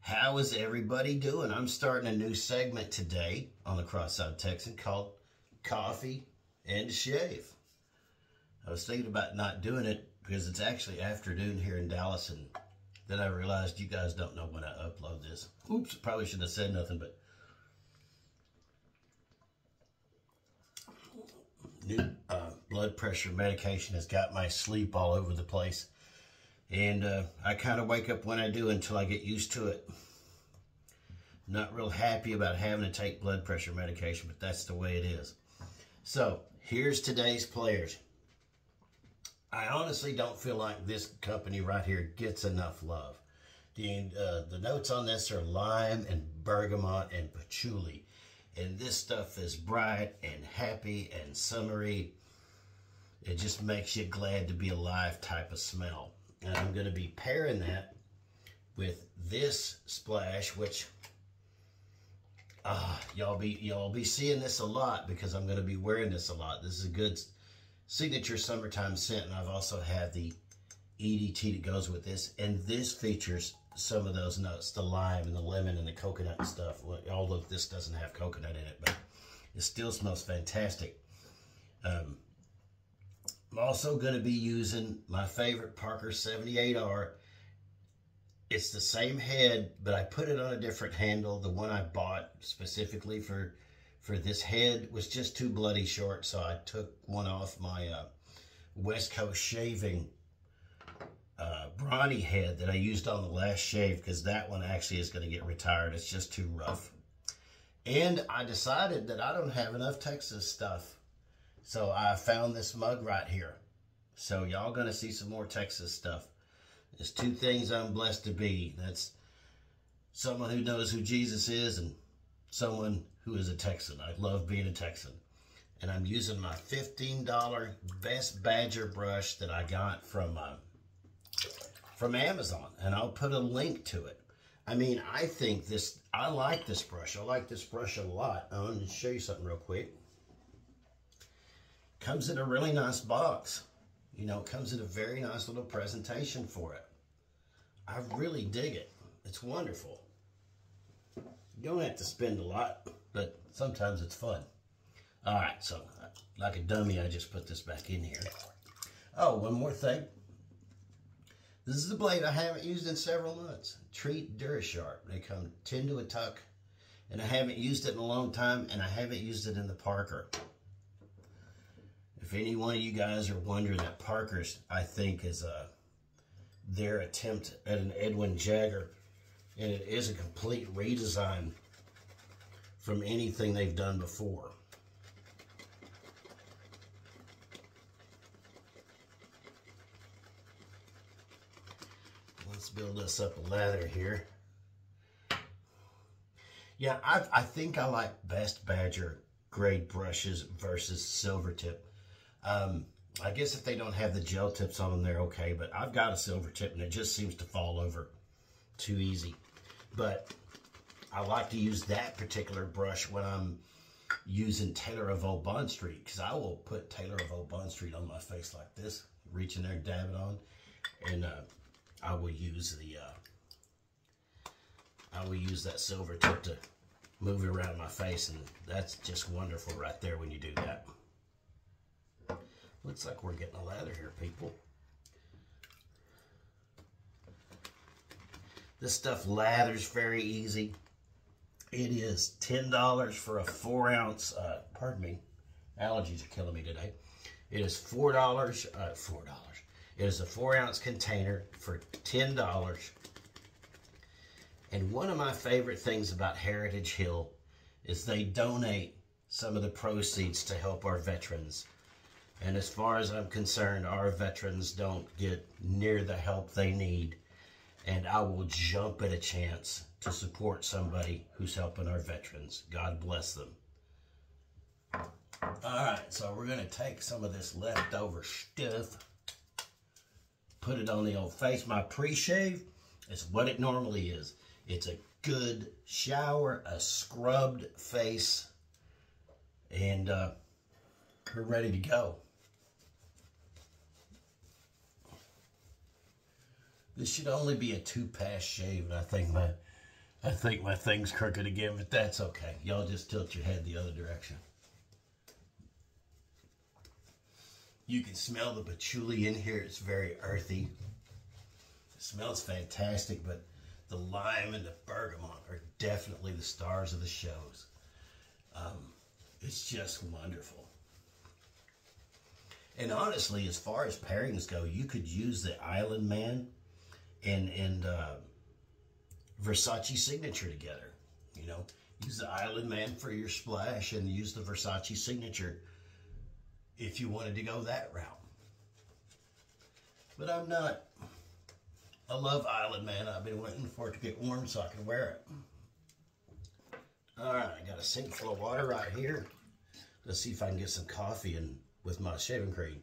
How is everybody doing? I'm starting a new segment today on the Cross-Eyed Texan called Coffee and Shave. I was thinking about not doing it because it's actually afternoon here in Dallas, and then I realized you guys don't know when I upload this. Oops, probably shouldn't have said nothing, but new blood pressure medication has got my sleep all over the place. And I kind of wake up when I do until I get used to it. Not real happy about having to take blood pressure medication, but that's the way it is. So, here's today's players. I honestly don't feel like this company right here gets enough love. The notes on this are lime and bergamot and patchouli. And this stuff is bright and happy and summery. It just makes you glad to be alive type of smell. And I'm going to be pairing that with this splash, which y'all be seeing this a lot because I'm going to be wearing this a lot. This is a good signature summertime scent, and I've also had the EDT that goes with this. And this features some of those notes, the lime and the lemon and the coconut and stuff. Although this doesn't have coconut in it, but it still smells fantastic. I'm also going to be using my favorite Parker 78R. It's the same head, but I put it on a different handle. The one I bought specifically for this head was just too bloody short, so I took one off my West Coast Shaving brawny head that I used on the last shave, because that one actually is going to get retired. It's just too rough. And I decided that I don't have enough Texas stuff. So I found this mug right here. So y'all gonna see some more Texas stuff. There's two things I'm blessed to be. That's someone who knows who Jesus is and someone who is a Texan. I love being a Texan. And I'm using my $15 Best Badger brush that I got from Amazon. And I'll put a link to it. I mean, I like this brush. I like this brush a lot. I want to show you something real quick. Comes in a really nice box. You know, it comes in a very nice little presentation for it. I really dig it. It's wonderful. You don't have to spend a lot, but sometimes it's fun. All right, so like a dummy, I just put this back in here. Oh, one more thing. This is a blade I haven't used in several months. Treat DuraSharp. They come 10 to a tuck, and I haven't used it in a long time, and I haven't used it in the Parker. If any one of you guys are wondering, that Parker's, I think, is their attempt at an Edwin Jagger, and it is a complete redesign from anything they've done before. Let's build us up a lather here. Yeah, I think I like Best Badger grade brushes versus Silvertip. I guess if they don't have the gel tips on them, they're okay, but I've got a silver tip and it just seems to fall over too easy. But I like to use that particular brush when I'm using Taylor of Old Bond Street, because I will put Taylor of Old Bond Street on my face like this, reach in there and dab it on, and I will use that silver tip to move it around my face, and that's just wonderful right there when you do that. Looks like we're getting a lather here, people. This stuff lathers very easy. It is $10 for a 4-ounce, pardon me, allergies are killing me today. It is $4. It is a 4-ounce container for $10. And one of my favorite things about Heritage Hill is they donate some of the proceeds to help our veterans. And as far as I'm concerned, our veterans don't get near the help they need. And I will jump at a chance to support somebody who's helping our veterans. God bless them. All right, so we're going to take some of this leftover stuff, put it on the old face. My pre-shave is what it normally is. It's a good shower, a scrubbed face, and we're ready to go. This should only be a 2-pass shave, and I think I think my thing's crooked again, but that's okay. Y'all just tilt your head the other direction. You can smell the patchouli in here. It's very earthy. It smells fantastic, but the lime and the bergamot are definitely the stars of the shows. It's just wonderful. And honestly, as far as pairings go, you could use the Island Man and Versace Signature together. You know, use the Island Man for your splash and use the Versace Signature if you wanted to go that route. But I'm not. I love Island Man. I've been waiting for it to get warm so I can wear it. All right, I got a sink full of water right here. Let's see if I can get some coffee in with my shaving cream.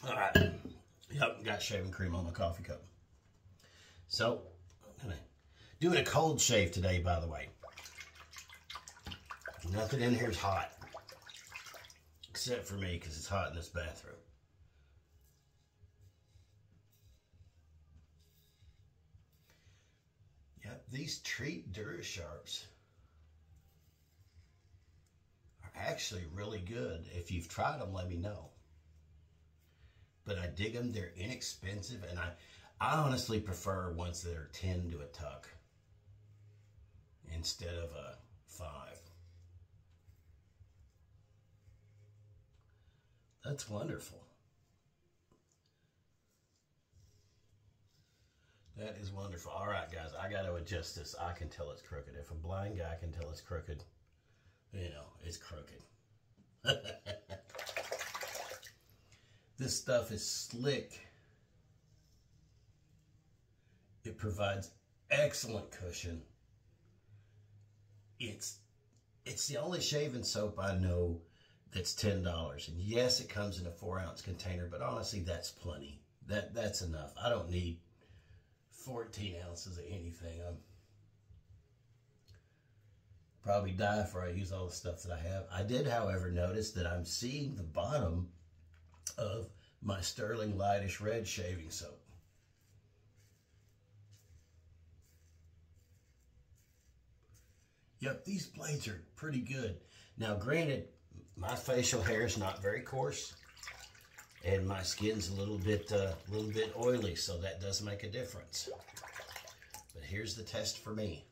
All right. Yep, got shaving cream on my coffee cup. So, I'm doing a cold shave today, by the way. Nothing in here is hot. Except for me, because it's hot in this bathroom. Yep, these Treat DuraSharps are actually really good. If you've tried them, let me know. But I dig them. They're inexpensive, and I honestly prefer ones that are 10 to a tuck instead of a 5. That's wonderful. That is wonderful. All right, guys, I got to adjust this. I can tell it's crooked. If a blind guy can tell it's crooked, you know, it's crooked. This stuff is slick. It provides excellent cushion. It's the only shaving soap I know that's $10. And yes, it comes in a 4-ounce container, but honestly, that's plenty. That's enough. I don't need 14 ounces of anything. I'm probably die before I use all the stuff that I have. I did, however, notice that I'm seeing the bottom of my Sterling Lightish Red shaving soap. Yep, these blades are pretty good. Now, granted, my facial hair is not very coarse, and my skin's a little bit oily, so that does make a difference. But here's the test for me.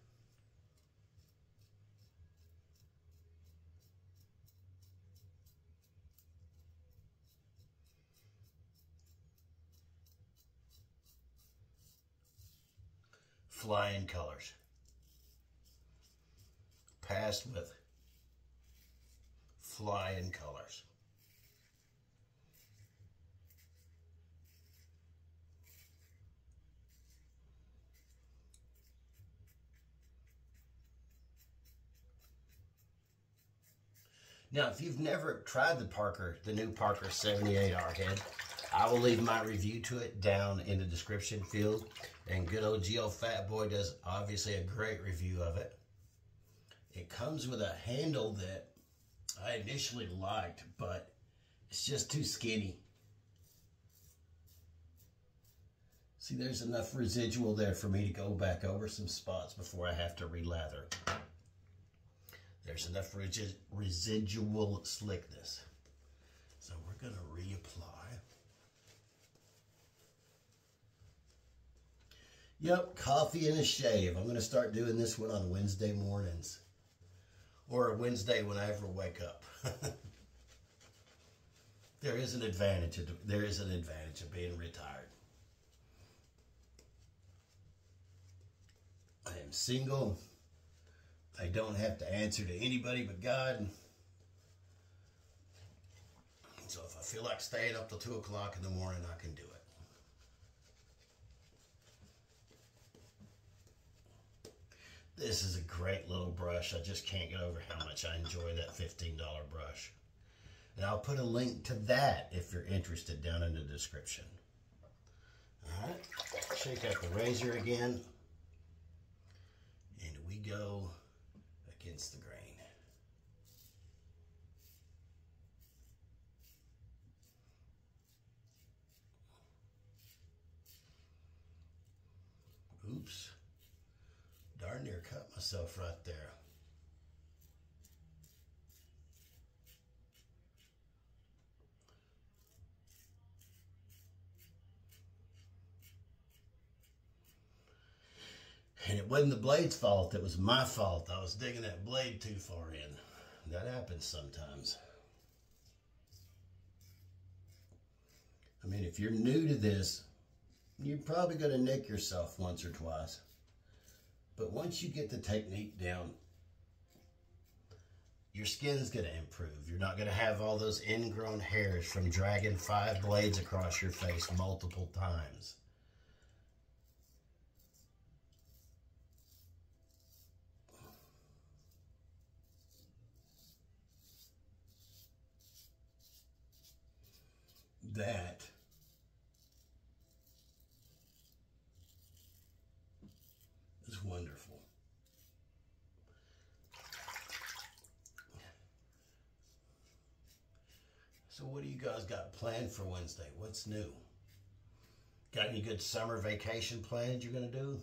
Flying colors. Passed with flying colors. Now, if you've never tried the new Parker 78R head, I will leave my review to it down in the description field. And good old Geo Fat Boy does obviously a great review of it. It comes with a handle that I initially liked, but it's just too skinny. See, there's enough residual there for me to go back over some spots before I have to relather. There's enough residual slickness. So we're going to reapply. Yep, coffee and a shave. I'm going to start doing this one on Wednesday mornings. Or a Wednesday when I ever wake up. There is an advantage of being retired. I am single. I don't have to answer to anybody but God. So if I feel like staying up till 2 o'clock in the morning, I can do it. This is a great little brush. I just can't get over how much I enjoy that $15 brush. And I'll put a link to that if you're interested down in the description. All right, shake out the razor again. And we go against the grain. Oops. Darn near cut myself right there. And it wasn't the blade's fault, it was my fault. I was digging that blade too far in. That happens sometimes. I mean, if you're new to this, you're probably going to nick yourself once or twice. But once you get the technique down, your skin's going to improve. You're not going to have all those ingrown hairs from dragging 5 blades across your face multiple times. That is wonderful. So what do you guys got planned for Wednesday? What's new? Got any good summer vacation plans you're going to do?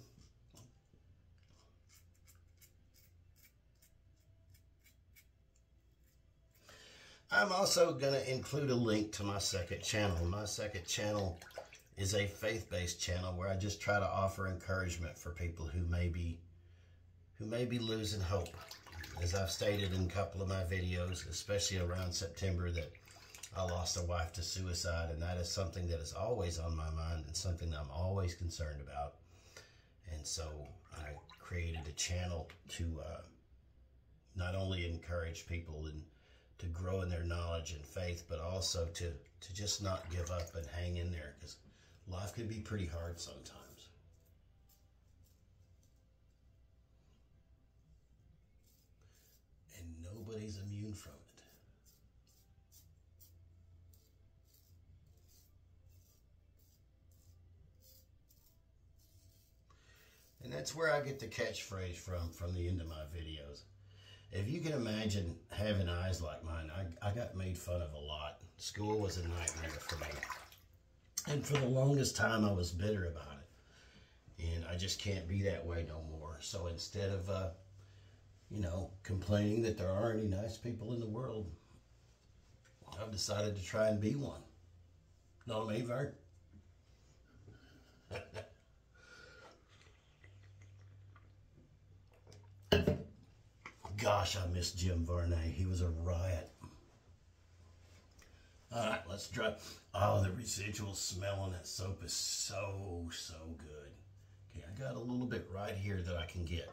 I'm also going to include a link to my second channel. My second channel is a faith-based channel where I just try to offer encouragement for people who may be losing hope. As I've stated in a couple of my videos, especially around September, that I lost a wife to suicide, and that is something that is always on my mind and something that I'm always concerned about. And so I created a channel to not only encourage people and to grow in their knowledge and faith, but also to just not give up and hang in there, because life can be pretty hard sometimes. And nobody's immune from it. And that's where I get the catchphrase from the end of my videos. If you can imagine having eyes like mine, I got made fun of a lot. School was a nightmare for me. And for the longest time, I was bitter about it. And I just can't be that way no more. So instead of, complaining that there aren't any nice people in the world, I've decided to try and be one. Know what I mean, Vern? Gosh, I miss Jim Varney. He was a riot. All right, let's try. Oh, the residual smell on that soap is so good. Okay, I got a little bit right here that I can get.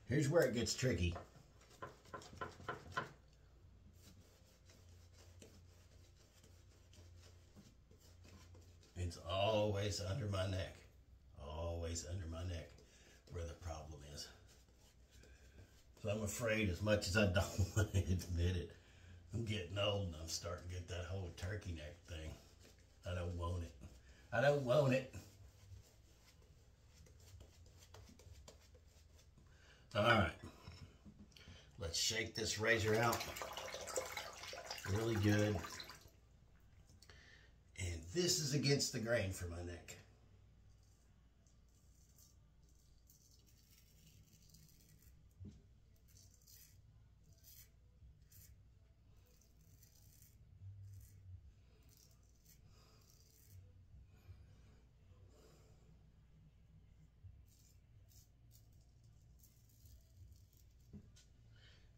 Here's where it gets tricky. It's always under my neck. Always under my neck where the problem is. So I'm afraid, as much as I don't want to admit it, I'm getting old and I'm starting to get that whole turkey neck thing. I don't want it. I don't want it. All right. Let's shake this razor out really good. And this is against the grain for my neck.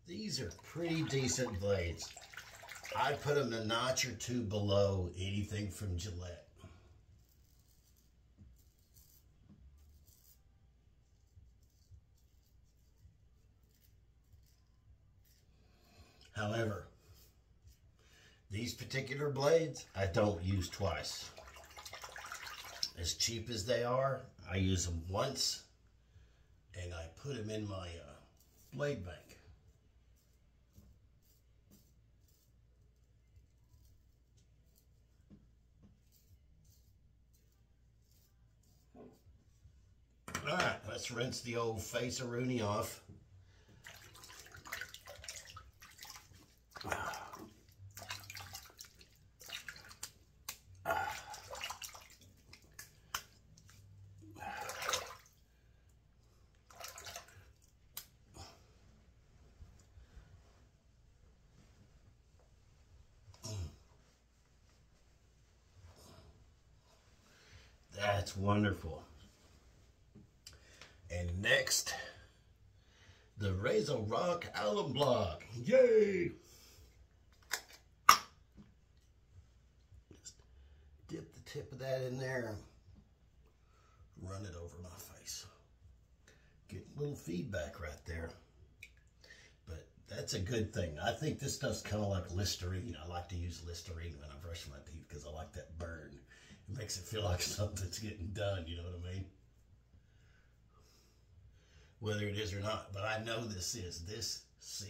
These are pretty decent blades. I'd put them a notch or two below anything from Gillette. However, these particular blades, I don't use twice. As cheap as they are, I use them once, and I put them in my blade bank. All right, let's rinse the old face-a-rooney off. That's wonderful. And next, the Razor Rock Alum Block. Yay! Just dip the tip of that in there. Run it over my face. Get a little feedback right there. But that's a good thing. I think this stuff's kind of like Listerine. I like to use Listerine when I brush my teeth because I like that burn. It makes it feel like something's getting done, you know what I mean? Whether it is or not, but I know this is.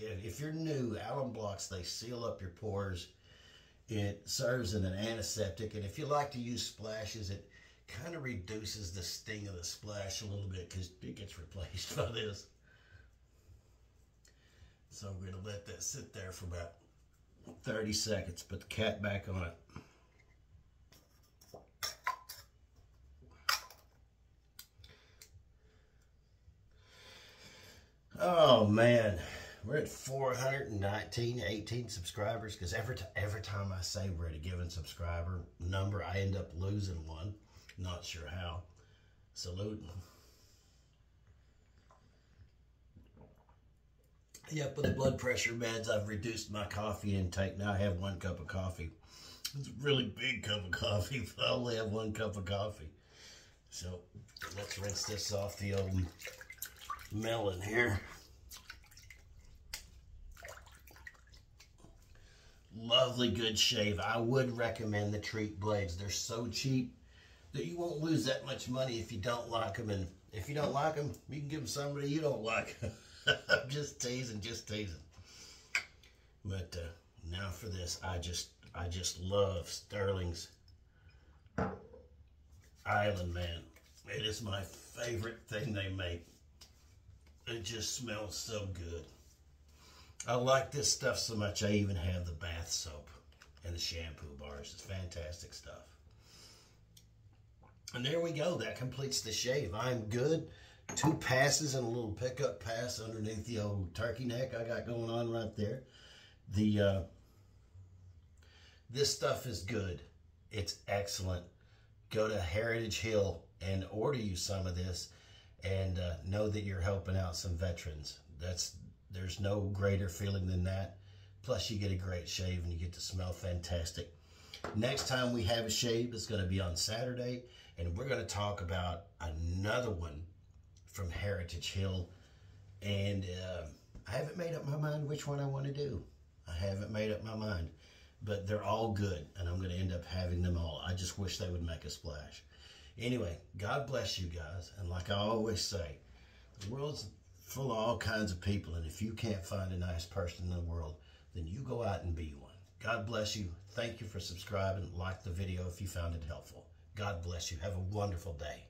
If you're new, alum blocks, they seal up your pores. It serves as an antiseptic, and if you like to use splashes, it kind of reduces the sting of the splash a little bit because it gets replaced by this. So we're going to let that sit there for about 30 seconds. Put the cap back on it. Oh man, we're at 418 subscribers because every time I say we're at a given subscriber number, I end up losing one. Not sure how. Salute. Yep, with the blood pressure meds, I've reduced my coffee intake. Now I have 1 cup of coffee. It's a really big cup of coffee, but I only have 1 cup of coffee. So let's rinse this off the old melon here. Lovely good shave. I would recommend the Treat blades. They're so cheap that you won't lose that much money if you don't like them. And if you don't like them, you can give them to somebody you don't like. I'm just teasing, But now for this, I just love Sterling's Island Man. It is my favorite thing they make. It just smells so good. I like this stuff so much, I even have the bath soap and the shampoo bars. It's fantastic stuff. And there we go. That completes the shave. I'm good. 2 passes and a little pickup pass underneath the old turkey neck I got going on right there. This stuff is good. It's excellent. Go to Heritage Hill and order you some of this, and know that you're helping out some veterans. There's no greater feeling than that. Plus you get a great shave and you get to smell fantastic. Next time we have a shave, it's going to be on Saturday, and we're going to talk about another one from Heritage Hill. And I haven't made up my mind which one I want to do. I haven't made up my mind, but they're all good, and I'm going to end up having them all. I just wish they would make a splash. Anyway, God bless you guys. And like I always say, the world's full of all kinds of people, and if you can't find a nice person in the world, then you go out and be one. God bless you. Thank you for subscribing. Like the video if you found it helpful. God bless you. Have a wonderful day.